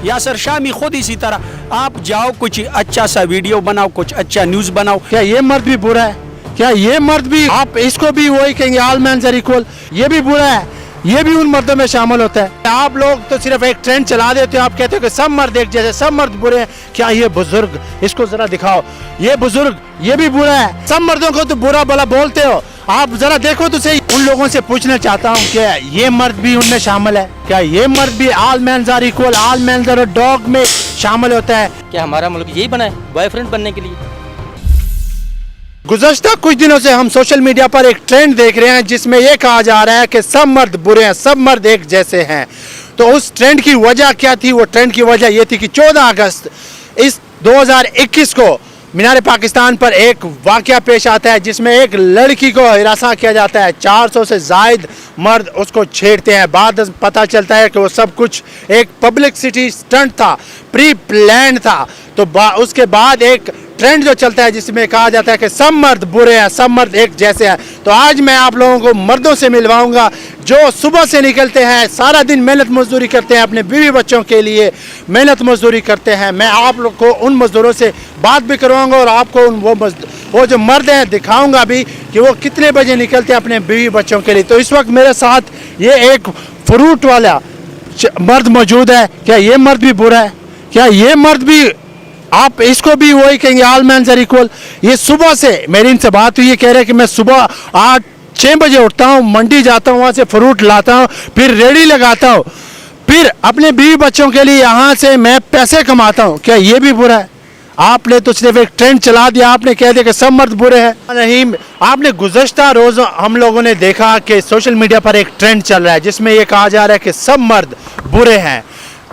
यासर शामी खुद इसी तरह, आप जाओ कुछ अच्छा सा वीडियो बनाओ, कुछ अच्छा न्यूज़ बनाओ। क्या ये मर्द भी बुरा है? क्या ये मर्द भी, आप इसको भी वही कहेंगे ऑल मेंस आर इक्वल? ये भी बुरा है, ये भी उन मर्दों में शामिल होता है। आप लोग तो सिर्फ एक ट्रेंड चला देते हो, आप कहते हो कि सब मर्द एक जैसे, सब मर्द बुरे हैं। क्या ये बुजुर्ग, इसको जरा दिखाओ, ये बुजुर्ग ये भी बुरा है। सब मर्दों को तो बुरा भला बोलते हो, आप जरा देखो तो सही। उन लोगों से पूछना चाहता हूँ कि ये मर्द भी उनमें शामिल है? क्या ये मर्द भी all mens are equal, all mens are dog में शामिल होता है? क्या हमारा मुल्क यही बना है बॉयफ्रेंड बनने के लिए? गुज़श्ता कुछ दिनों से हम सोशल मीडिया पर एक ट्रेंड देख रहे हैं जिसमें ये कहा जा रहा है कि सब मर्द बुरे हैं, सब मर्द एक जैसे हैं। तो उस ट्रेंड की वजह क्या थी? वो ट्रेंड की वजह ये थी कि 14 अगस्त इस 2021 को मीनार पाकिस्तान पर एक वाक़या पेश आता है जिसमें एक लड़की को हिरासा किया जाता है। 400 से ज़ायद मर्द उसको छेड़ते हैं। बाद पता चलता है कि वो सब कुछ एक पब्लिसिटी स्टंट था, प्री प्लान था। तो उसके बाद एक ट्रेंड जो चलता है जिसमें कहा जाता है कि सब मर्द बुरे हैं, सब मर्द एक जैसे हैं। तो आज मैं आप लोगों को मर्दों से मिलवाऊंगा जो सुबह से निकलते हैं, सारा दिन मेहनत मजदूरी करते हैं, अपने बीवी बच्चों के लिए मेहनत मजदूरी करते हैं। मैं आप लोग को उन मजदूरों से बात भी करवाऊंगा और आपको वो जो मर्द हैं दिखाऊंगा भी कि वो कितने बजे निकलते हैं अपने बीवी बच्चों के लिए। तो इस वक्त मेरे साथ ये एक फ्रूट वाला मर्द मौजूद है। क्या ये मर्द भी बुरा है? क्या ये मर्द भी, आप इसको भी वही कहेंगे ऑल मेंस आर इक्वल? ये सुबह से मेरी इनसे बात हुई, ये कह रहे हैं कि मैं सुबह 8-6 बजे उठता हूँ, मंडी जाता हूँ, वहाँ से फ्रूट लाता हूँ, फिर रेडी लगाता हूँ, फिर अपने बीवी बच्चों के लिए यहाँ से मैं पैसे कमाता हूँ। क्या ये भी बुरा है? आपने तो सिर्फ एक ट्रेंड चला दिया, आपने कह दिया कि सब मर्द बुरे हैं। नहीं, आपने गुज़श्ता रोज़ हम लोगों ने देखा कि सोशल मीडिया पर एक ट्रेंड चल रहा है जिसमें ये कहा जा रहा है कि सब मर्द बुरे हैं।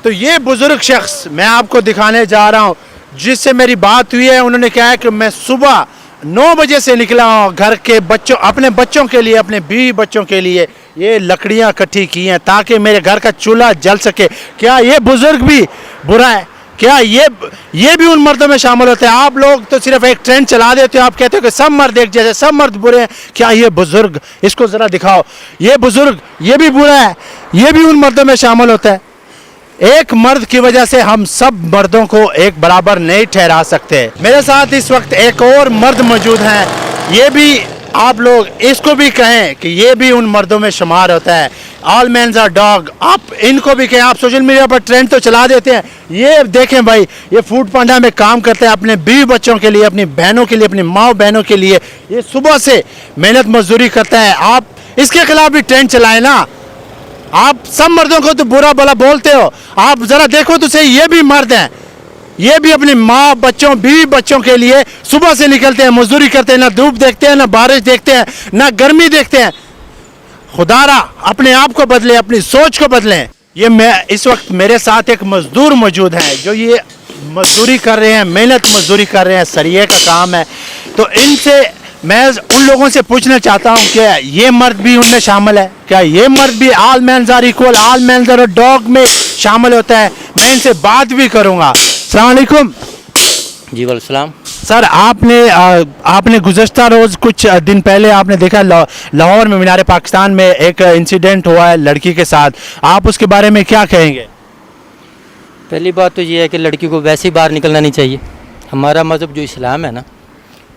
तो ये बुजुर्ग शख्स मैं आपको दिखाने जा रहा हूँ जिससे मेरी बात हुई है। उन्होंने कहा है कि मैं सुबह 9 बजे से निकला हूँ, घर के बच्चों, अपने बच्चों के लिए, अपने बीवी बच्चों के लिए ये लकड़ियाँ इकट्ठी की हैं ताकि मेरे घर का चूल्हा जल सके। क्या ये बुजुर्ग भी बुरा है? क्या ये भी उन मर्दों में शामिल होते हैं? आप लोग तो सिर्फ एक ट्रेंड चला देते हो, आप कहते हो कि सब मर्द एक जैसे, सब मर्द बुरे हैं। क्या ये बुजुर्ग, इसको ज़रा दिखाओ, ये बुजुर्ग ये भी बुरा है, ये भी उन मर्दों में शामिल होता है। एक मर्द की वजह से हम सब मर्दों को एक बराबर नहीं ठहरा सकते। मेरे साथ इस वक्त एक और मर्द मौजूद हैं, ये भी आप लोग इसको भी कहें कि ये भी उन मर्दों में शुमार होता है। ऑल मेंस आर डॉग, आप इनको भी कहें। आप सोशल मीडिया पर ट्रेंड तो चला देते हैं। ये देखें भाई, ये फूड पांडा में काम करते हैं अपने बीवी बच्चों के लिए, अपनी बहनों के लिए, अपनी माँ बहनों के लिए। ये सुबह से मेहनत मजदूरी करता है। आप इसके खिलाफ भी ट्रेंड चलाएं ना। आप सब मर्दों को तो बुरा भला बोलते हो, आप जरा देखो तो सही, ये भी मर्द हैं, ये भी अपनी माँ बच्चों बीवी बच्चों के लिए सुबह से निकलते हैं, मजदूरी करते हैं, ना धूप देखते हैं, ना बारिश देखते हैं, ना गर्मी देखते हैं। खुदारा अपने आप को बदले, अपनी सोच को बदलें। ये मैं इस वक्त मेरे साथ एक मजदूर मौजूद हैं जो ये मजदूरी कर रहे हैं, मेहनत मजदूरी कर रहे हैं, सरिये का काम है। तो इनसे मैं उन लोगों से पूछना चाहता हूँ कि ये मर्द भी उनमें शामिल है? क्या ये मर्द भी all mens are equal, all mens are dog में शामिल होता है? मैं इनसे बात भी करूँगा। अस्सलाम वालेकुम। जी वालेकुम। सर, आपने गुज़श्ता रोज़ कुछ दिन पहले आपने देखा लाहौर में मीनार पाकिस्तान में एक इंसिडेंट हुआ है लड़की के साथ, आप उसके बारे में क्या कहेंगे? पहली बात तो ये है कि लड़की को वैसे ही बाहर निकलना नहीं चाहिए। हमारा मज़हब जो इस्लाम है ना,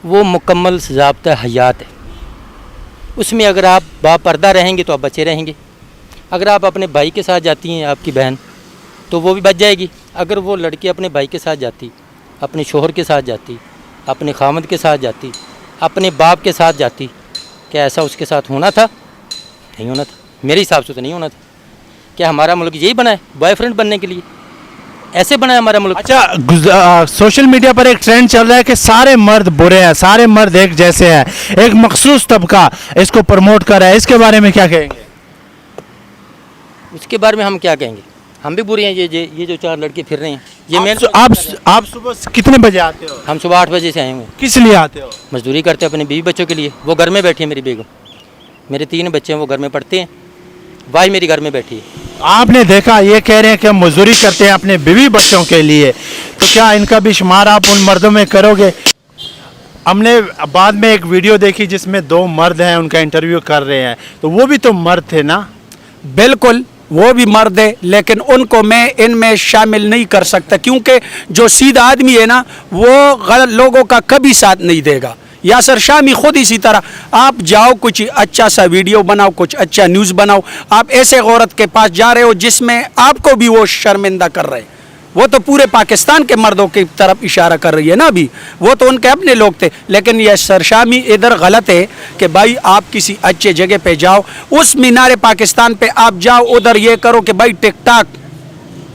वो मुकम्मल ज़ाब्ता हयात है। उसमें अगर आप बापर्दा रहेंगे तो आप बचे रहेंगे। अगर आप अपने भाई के साथ जाती हैं, आपकी बहन, तो वो भी बच जाएगी। अगर वो लड़की अपने भाई के साथ जाती, अपने शोहर के साथ जाती, अपने खामद के साथ जाती, अपने बाप के साथ जाती, क्या ऐसा उसके साथ होना था? नहीं होना था, मेरे हिसाब से तो नहीं होना था। क्या हमारा मुल्क यही बना है बॉयफ्रेंड बनने के लिए? ऐसे बना है हमारा मुल्क। अच्छा, सोशल मीडिया पर एक ट्रेंड चल रहा है कि सारे मर्द बुरे हैं, सारे मर्द एक जैसे हैं, एक मखसूस तबका इसको प्रमोट कर रहा है, इसके बारे में क्या कहेंगे? उसके बारे में हम क्या कहेंगे? हम भी बुरे हैं। ये जो 4 लड़के फिर रहे हैं, ये आप सुबह कितने बजे आते हो? हम सुबह 8 बजे से आए हुए। किस लिए आते हो? मजदूरी करते हैं अपने बीवी बच्चों के लिए। वो घर में बैठी है मेरी बेगम, मेरे 3 बच्चे हैं, वो घर में पढ़ते हैं, वाई मेरी घर में बैठी है। आपने देखा ये कह रहे हैं कि मजदूरी करते हैं अपने बीवी बच्चों के लिए, तो क्या इनका भी शुमार आप उन मर्दों में करोगे? हमने बाद में एक वीडियो देखी जिसमें 2 मर्द हैं, उनका इंटरव्यू कर रहे हैं, तो वो भी तो मर्द थे ना? बिल्कुल, वो भी मर्द है, लेकिन उनको मैं इनमें शामिल नहीं कर सकता, क्योंकि जो सीधा आदमी है ना वो गलत लोगों का कभी साथ नहीं देगा। यासर शामी खुद इसी तरह, आप जाओ कुछ अच्छा सा वीडियो बनाओ, कुछ अच्छा न्यूज़ बनाओ, आप ऐसे औरत के पास जा रहे हो जिसमें आपको भी वो शर्मिंदा कर रहे हैं। वो तो पूरे पाकिस्तान के मर्दों की तरफ इशारा कर रही है ना अभी, वो तो उनके अपने लोग थे। लेकिन यह सरशामी इधर गलत है कि भाई आप किसी अच्छे जगह पे जाओ, उस मीनार पाकिस्तान पे आप जाओ, उधर ये करो कि भाई टिकटॉक,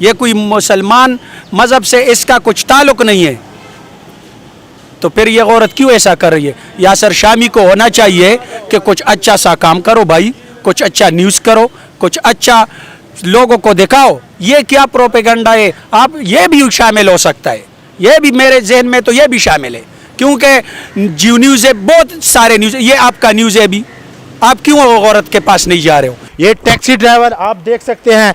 ये कोई मुसलमान मज़हब से इसका कुछ ताल्लुक़ नहीं है। तो फिर ये औरत क्यों ऐसा कर रही है? यासर शामी को होना चाहिए कि कुछ अच्छा सा काम करो भाई, कुछ अच्छा न्यूज़ करो, कुछ अच्छा लोगों को दिखाओ। ये क्या प्रोपेगेंडा है? आप ये भी शामिल हो सकता है, ये भी मेरे जहन में तो ये भी शामिल है, क्योंकि जी न्यूज़ है, बहुत सारे न्यूज़, ये आपका न्यूज़ है भी, आप क्यों औरत के पास नहीं जा रहे हो? ये टैक्सी ड्राइवर आप देख सकते हैं,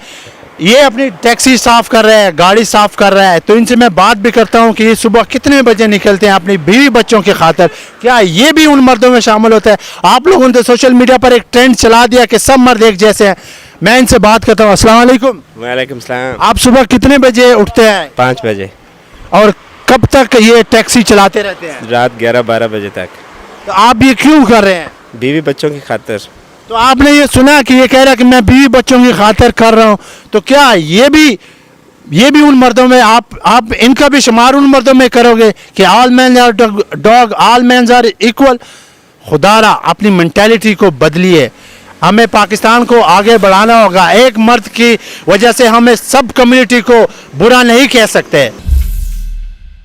ये अपनी टैक्सी साफ कर रहा है, गाड़ी साफ कर रहा है। तो इनसे मैं बात भी करता हूँ कि ये सुबह कितने बजे निकलते हैं अपनी बीवी बच्चों की खातिर, क्या ये भी उन मर्दों में शामिल होता है? आप लोगों ने सोशल मीडिया पर एक ट्रेंड चला दिया कि सब मर्द एक जैसे हैं। मैं इनसे बात करता हूँ। अस्सलाम वालेकुम। वालेकुम सलाम। आप सुबह कितने बजे उठते हैं 5 बजे, और कब तक ये टैक्सी चलाते रहते हैं? रात 11-12 बजे तक, तो आप ये क्यों कर रहे हैं? बीवी बच्चों की खातिर। तो आपने ये सुना कि ये कह रहा है कि मैं बीवी बच्चों की खातिर कर रहा हूँ, तो क्या ये भी उन मर्दों में आप इनका भी शुमार उन मर्दों में करोगे कि all man are dog, all man are equal? खुदारा अपनी मेंटालिटी को बदलिए, हमें पाकिस्तान को आगे बढ़ाना होगा। एक मर्द की वजह से हमें सब कम्युनिटी को बुरा नहीं कह सकते।